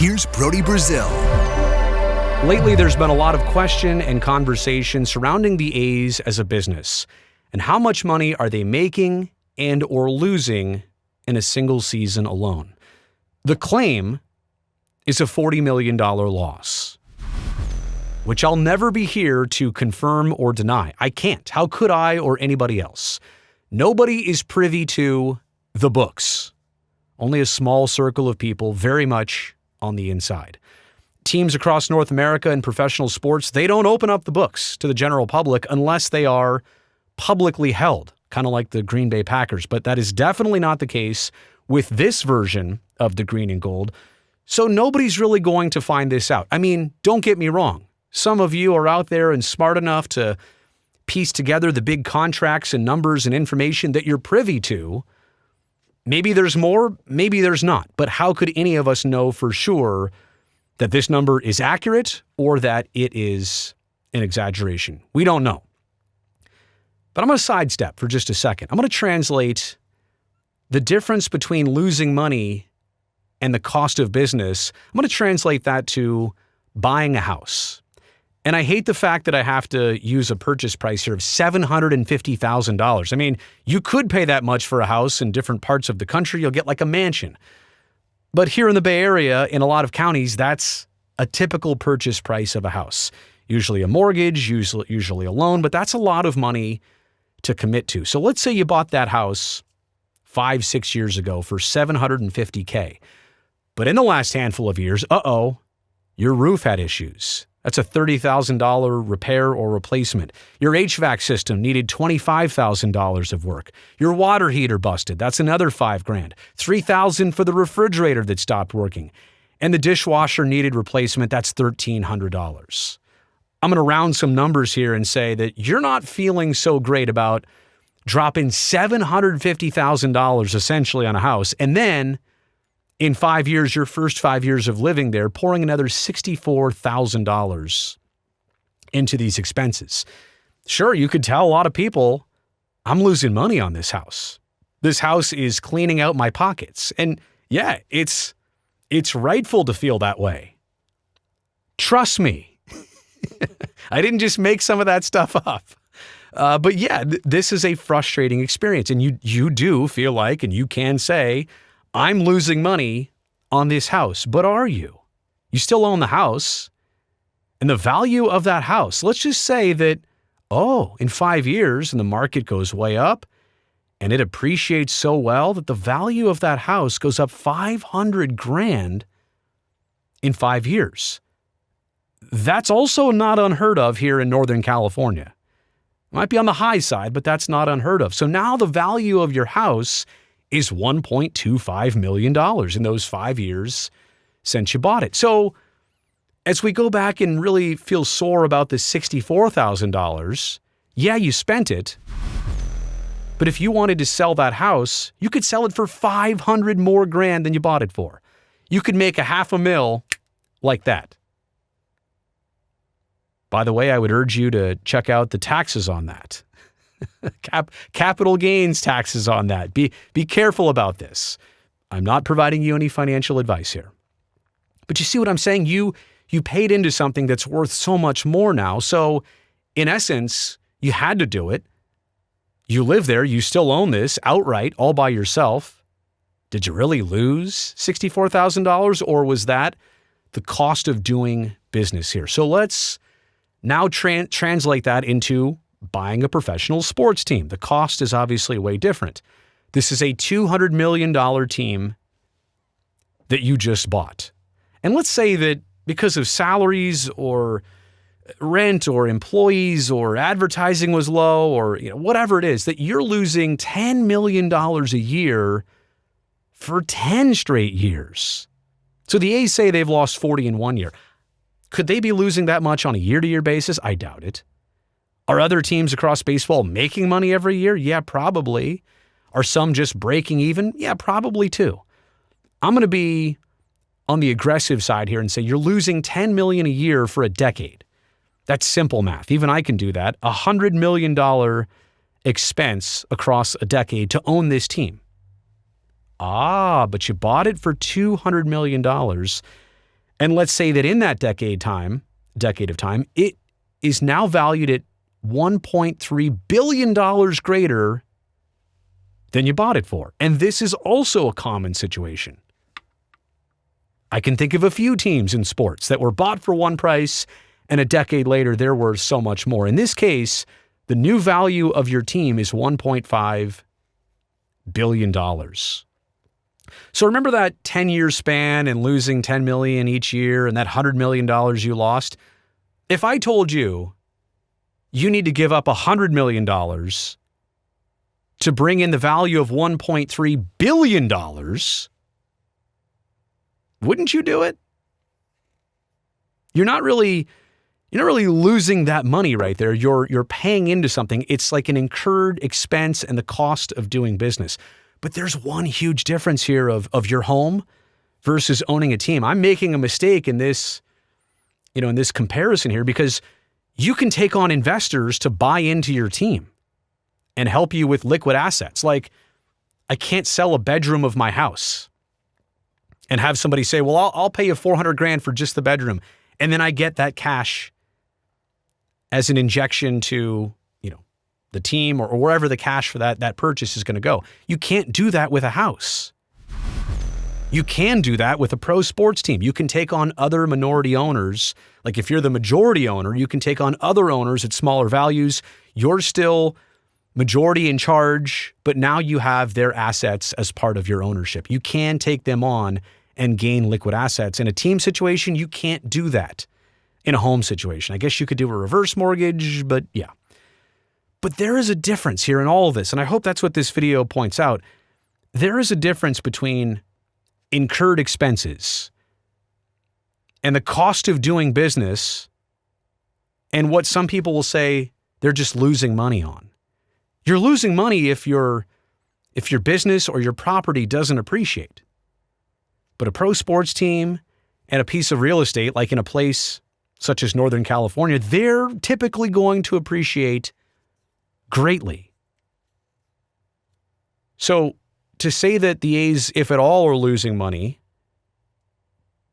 Here's Brody Brazil. Lately, there's been a lot of question and conversation surrounding the A's as a business and how much money are they making and or losing in a single season alone. The claim is a $40 million loss, which I'll never be here to confirm or deny. I can't. How could I or anybody else? Nobody is privy to the books. Only a small circle of people very much on the inside. Teams across North America in professional sports, they don't open up the books to the general public unless they are publicly held, kind of like the Green Bay Packers. But that is definitely not the case with this version of the green and gold. So nobody's really going to find this out. I mean, don't get me wrong. Some of you are out there and smart enough to piece together the big contracts and numbers and information that you're privy to. Maybe there's more, maybe there's not. But how could any of us know for sure that this number is accurate or that it is an exaggeration? We don't know. But I'm going to sidestep for just a second. I'm going to translate the difference between losing money and the cost of business. I'm going to translate that to buying a house. And I hate the fact that I have to use a purchase price here of $750,000. I mean, you could pay that much for a house in different parts of the country. You'll get like a mansion. But here in the Bay Area, in a lot of counties, that's a typical purchase price of a house. Usually a mortgage, usually a loan, but that's a lot of money to commit to. So let's say you bought that house 5-6 years ago for $750K. But in the last handful of years, your roof had issues. That's a $30,000 repair or replacement. Your HVAC system needed $25,000 of work. Your water heater busted. That's another $5,000. $3,000 for the refrigerator that stopped working. And the dishwasher needed replacement. That's $1,300. I'm going to round some numbers here and say that you're not feeling so great about dropping $750,000 essentially on a house. And then in 5 years, your first 5 years of living there, pouring another $64,000 into these expenses. Sure, you could tell a lot of people, I'm losing money on this house. This house is cleaning out my pockets. And yeah, it's rightful to feel that way. Trust me. I didn't just make some of that stuff up. But yeah, this is a frustrating experience. And you do feel like, and you can say, I'm losing money on this house. But are you? You still own the house. And the value of that house, let's just say that, in 5 years and the market goes way up and it appreciates so well that the value of that house goes up $500,000 in 5 years. That's also not unheard of here in Northern California. Might be on the high side, but that's not unheard of. So now the value of your house is $1.25 million in those 5 years since you bought it. So as we go back and really feel sore about the $64,000, yeah, you spent it. But if you wanted to sell that house, you could sell it for $500,000 more than you bought it for. You could make $500,000 like that. By the way, I would urge you to check out the taxes on that. Capital gains taxes on that. Be careful about this. I'm not providing you any financial advice here. But you see what I'm saying? You paid into something that's worth so much more now. So in essence, you had to do it. You live there. You still own this outright, all by yourself. Did you really lose $64,000, or was that the cost of doing business here? So let's now translate that into buying a professional sports team. The cost is obviously way different. This is a $200 million team that you just bought. And let's say that because of salaries or rent or employees or advertising was low or whatever it is, that you're losing $10 million a year for 10 straight years. So the A's say they've lost 40 in 1 year. Could they be losing that much on a year-to-year basis? I doubt it. Are other teams across baseball making money every year? Yeah, probably. Are some just breaking even? Yeah, probably too. I'm going to be on the aggressive side here and say you're losing $10 million a year for a decade. That's simple math. Even I can do that. $100 million expense across a decade to own this team. But you bought it for $200 million. And let's say that in that decade of time, it is now valued at $1.3 billion greater than you bought it for. And this is also a common situation. I can think of a few teams in sports that were bought for one price, and a decade later, they're worth so much more. In this case, the new value of your team is $1.5 billion. So remember that 10-year span and losing $10 million each year and that $100 million you lost? If I told you you need to give up $100 million to bring in the value of $1.3 billion, wouldn't you do it? You're not really losing that money right there. You're paying into something. It's like an incurred expense and the cost of doing business. But there's one huge difference here of your home versus owning a team. I'm making a mistake in this, in this comparison here, because you can take on investors to buy into your team and help you with liquid assets. Like, I can't sell a bedroom of my house and have somebody say, well, I'll pay you $400,000 for just the bedroom. And then I get that cash as an injection to, the team or wherever the cash for that purchase is going to go. You can't do that with a house. You can do that with a pro sports team. You can take on other minority owners. Like if you're the majority owner, you can take on other owners at smaller values. You're still majority in charge, but now you have their assets as part of your ownership. You can take them on and gain liquid assets. In a team situation, you can't do that. In a home situation, I guess you could do a reverse mortgage, but yeah. But there is a difference here in all of this, and I hope that's what this video points out. There is a difference between incurred expenses and the cost of doing business and what some people will say they're just losing money on. You're losing money if your business or your property doesn't appreciate. But a pro sports team and a piece of real estate, like in a place such as Northern California, they're typically going to appreciate greatly. So to say that the A's, if at all, are losing money,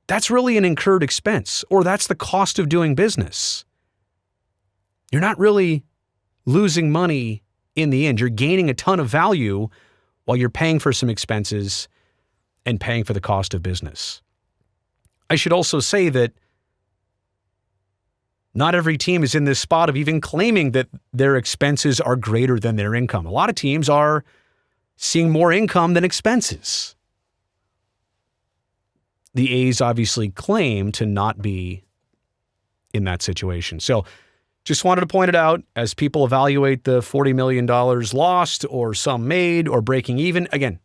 that's really an incurred expense, or that's the cost of doing business. You're not really losing money in the end. You're gaining a ton of value while you're paying for some expenses and paying for the cost of business. I should also say that not every team is in this spot of even claiming that their expenses are greater than their income. A lot of teams are seeing more income than expenses. The A's obviously claim to not be in that situation. So just wanted to point it out as people evaluate the $40 million lost or some made or breaking even. Again,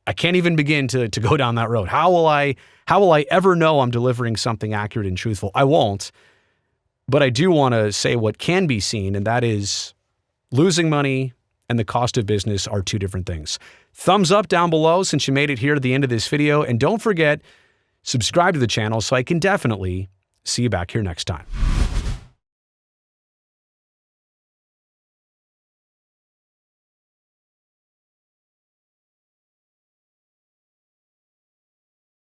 I can't even begin to go down that road. How will I ever know I'm delivering something accurate and truthful? I won't. But I do want to say what can be seen, and that is losing money and the cost of business are two different things. Thumbs up down below since you made it here to the end of this video. And don't forget, subscribe to the channel so I can definitely see you back here next time.